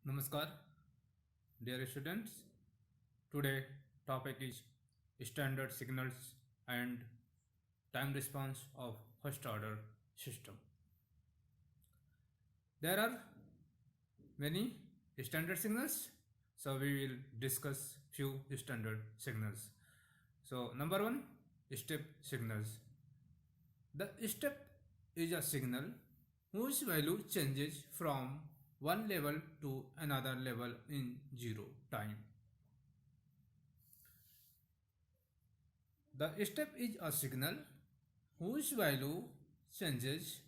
Namaskar, dear students. Today topic is standard signals and time response of first order system. There are many standard signals, so we will discuss few standard signals. So number one, step signals. The step is a signal whose value changes from one level to another level in zero time. The step is a signal whose value changes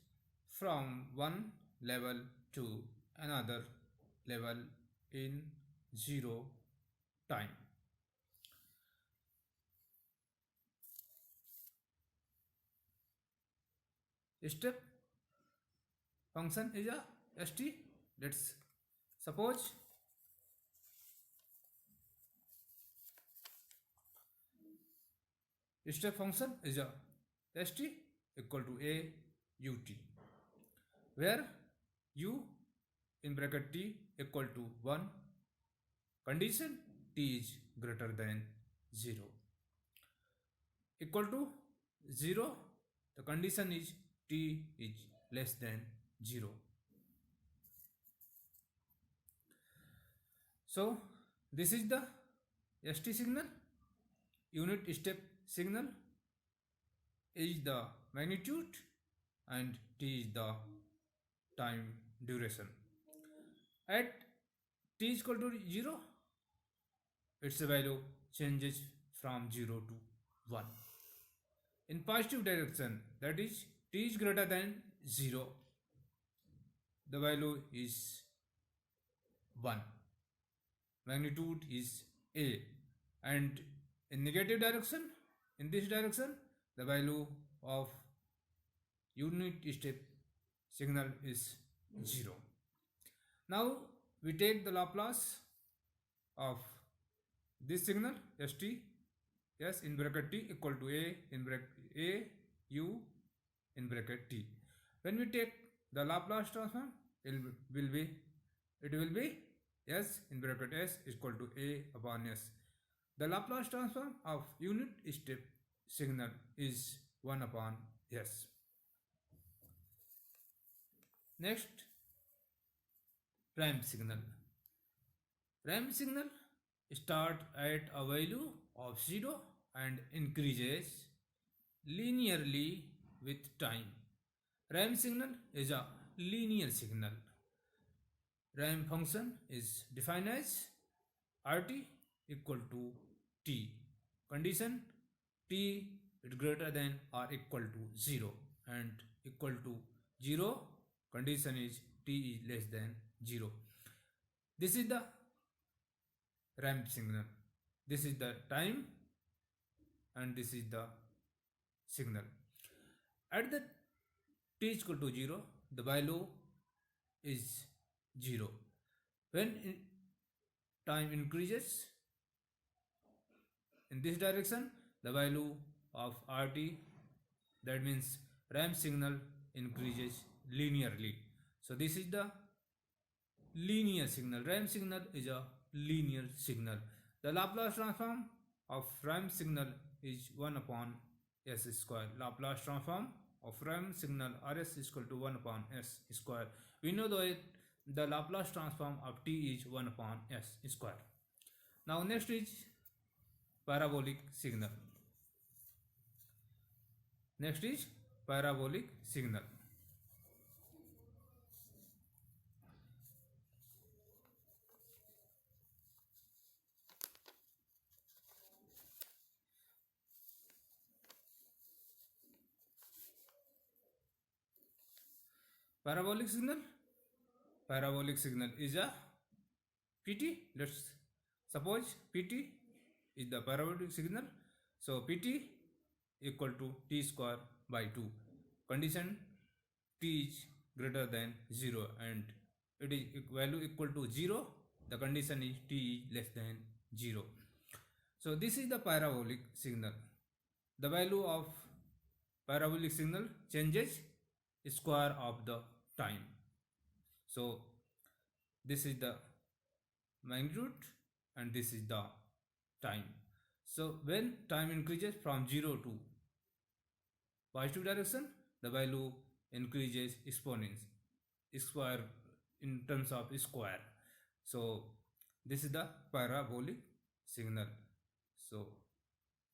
from one level to another level in zero time. Step function is a st. Let's suppose step function is a st equal to a ut, where u in bracket t equal to 1, condition t is greater than 0. Equal to 0, the condition is t is less than 0. So this is the st signal. Unit step signal is the magnitude and t is the time duration. At t is equal to 0, its value changes from 0 to 1. In positive direction, that is t is greater than 0, the value is 1. Magnitude is a. And in negative direction, in this direction, the value of unit step signal is 0. Now we take the Laplace of this signal st, yes, in bracket t equal to a in bracket a u in bracket t. When we take the Laplace transform, it will be s in bracket s is equal to a upon s. The Laplace transform of unit step signal is 1 upon s. Next, ramp signal. Ramp signal start at a value of 0 and increases linearly with time. Ramp signal is a linear signal. Ramp function is defined as rt equal to t. Condition t is greater than or equal to 0 and equal to 0. Condition is t is less than 0. This is the ramp signal. This is the time and this is the signal. At the t is equal to 0, the value is 0. When time increases in this direction, the value of rt, that means ramp signal, increases linearly. So this is the linear signal. Ramp signal is a linear signal. The Laplace transform of ramp signal is 1 upon s square. Laplace transform of ramp signal rs is equal to 1 upon s square. We know that the Laplace transform of t is 1 upon s square. Now next is parabolic signal. Next is parabolic signal. Parabolic signal. Parabolic signal is a pt. Let's suppose pt is the parabolic signal. So pt equal to t square by 2. Condition t is greater than 0 and it is value equal to 0. The condition is t is less than 0. So this is the parabolic signal. The value of parabolic signal changes square of the time. So this is the magnitude and this is the time. So when time increases from 0 to positive direction, the value increases exponents square in terms of square. So this is the parabolic signal. So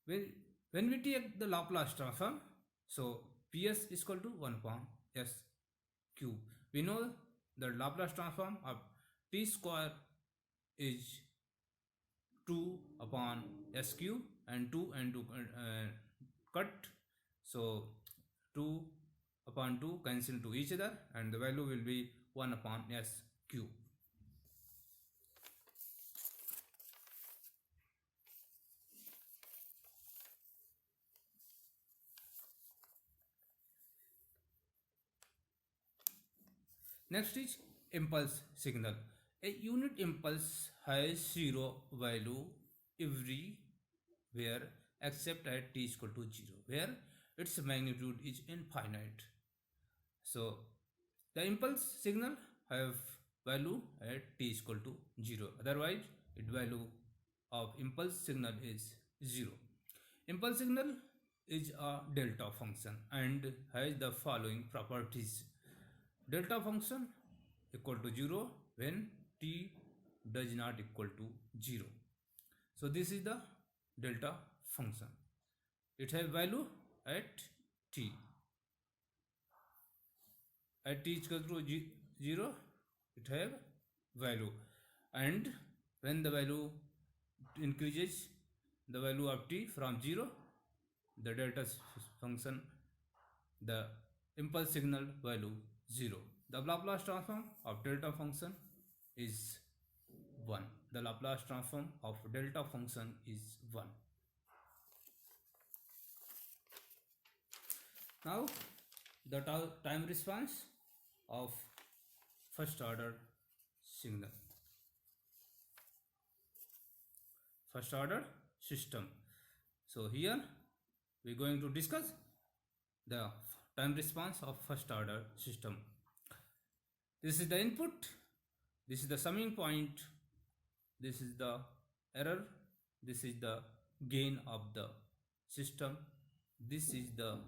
when when we take the Laplace transform, so Ps is equal to 1 upon s cube. We know the Laplace transform of t square is 2 upon s cube and 2 and 2 cut. So 2 upon 2 cancel to each other and the value will be 1 upon s cube. Next is impulse signal. A unit impulse has zero value everywhere except at t is equal to 0, where its magnitude is infinite. So the impulse signal have value at t is equal to 0. Otherwise, its value of impulse signal is 0. Impulse signal is a delta function and has the following properties. Delta function equal to 0 when t does not equal to 0. So this is the delta function. It has value at t. At t is equal to 0, it have value, and when the value increases the value of t from 0, the delta function, the impulse signal value 0. The Laplace transform of delta function is 1. The Laplace transform of delta function is 1. Now the time response of first order signal. First order system. So here we are going to discuss the time response of first order system. This is the input, this is the summing point, this is the error, this is the gain of the system, this is the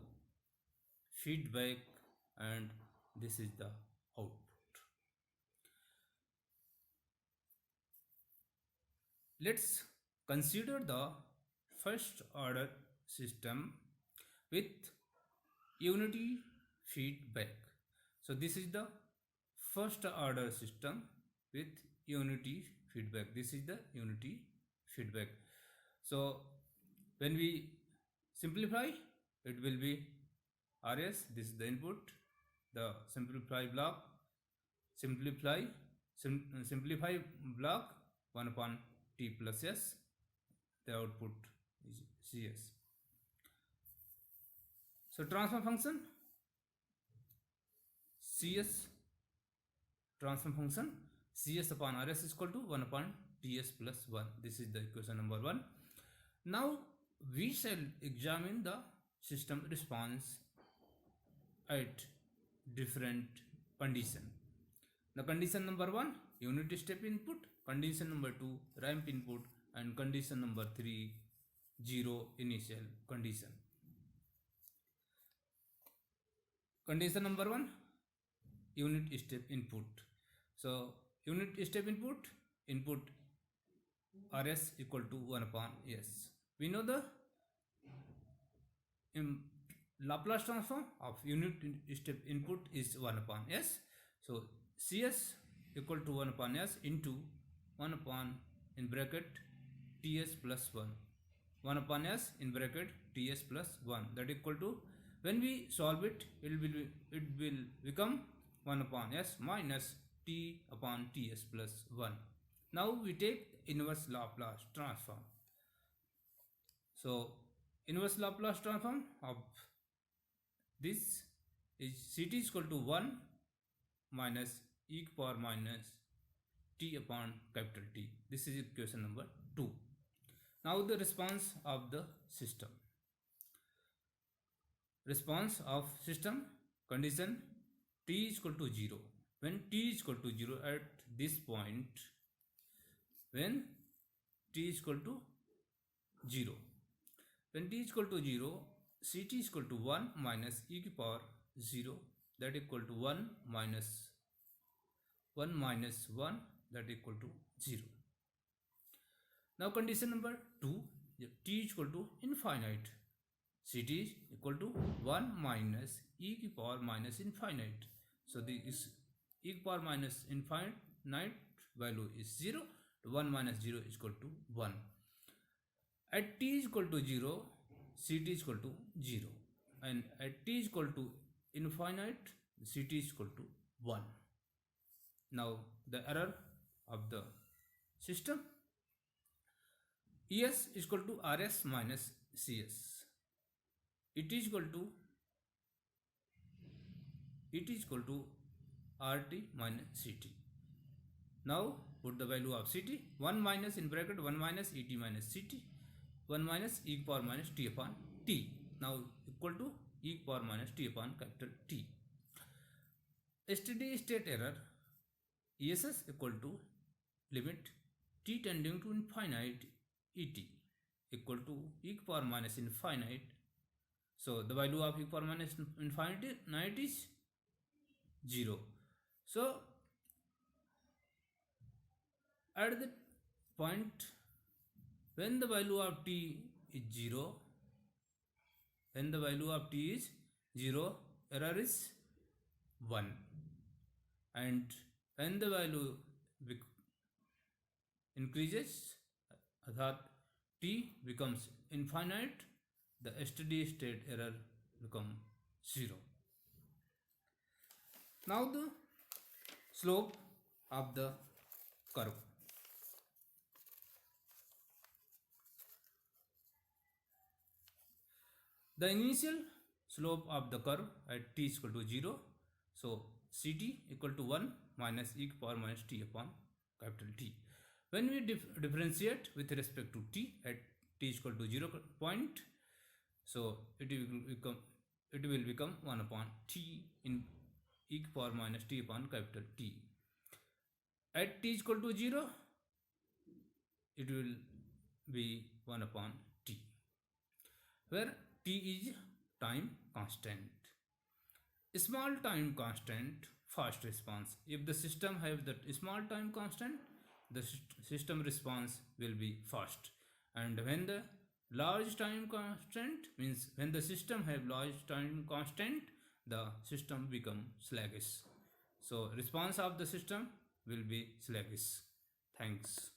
feedback, and this is the output. Let's consider the first order system with unity feedback. So this is the first order system with unity feedback. This is the unity feedback. So when we simplify, it will be Rs. This is the input, the simplify block, simplify block 1 upon t plus s. The output is Cs. So transfer function Cs, transfer function Cs upon Rs is equal to 1 upon Ts plus 1. This is the equation number 1. Now we shall examine the system response at different condition. The condition number 1, unit step input. Condition number 2, ramp input. And condition number 3, 0 initial condition. Condition number 1, unit step input. So unit step input, input Rs equal to 1 upon s. We know the Laplace transform of unit step input is 1 upon s. So Cs equal to 1 upon s into 1 upon in bracket Ts plus 1. 1 upon s in bracket Ts plus 1. That equal to, when we solve it, it will become 1 upon s minus t upon Ts plus 1. Now we take inverse Laplace transform. So inverse Laplace transform of this is Ct is equal to 1 minus e power minus t upon capital T. This is equation number 2. Now the response of the system. Response of system condition t is equal to 0. When t is equal to 0 at this point, when t is equal to 0. When t is equal to 0, Ct is equal to 1 minus e की power 0, that equal to 1 minus 1 that equal to 0. Now condition number 2, t is equal to infinite, Ct is equal to 1 minus e की power minus infinite. So this e की power minus infinite value is 0. 1 minus 0 is equal to 1. At t is equal to 0, Ct is equal to 0. And at t is equal to infinite, Ct is equal to 1. Now the error of the system. Es is equal to Rs minus Cs. It is equal to RT minus CT. Now put the value of CT. 1 minus in bracket 1 minus ET minus CT. 1 minus e power minus t upon t. Now equal to e power minus t upon capital T. Steady state error. ESS equal to limit t tending to infinite ET equal to e power minus infinite. So the value of e power minus infinite is 0. So at the point when the value of t is 0, error is 1. And when the value increases, that t becomes infinite, the steady state error becomes 0. Now the slope of the curve. The initial slope of the curve at t is equal to 0. So Ct equal to 1 minus e power minus t upon capital T. When we differentiate with respect to t at t is equal to 0 point, so it will become 1 upon t in e power minus t upon capital T. At t is equal to 0, it will be 1 upon t, where t is time constant. Small time constant, fast response. If the system have that small time constant, the system response will be fast. And when the large time constant, means when the system have large time constant, the system become sluggish. So response of the system will be sluggish. Thanks.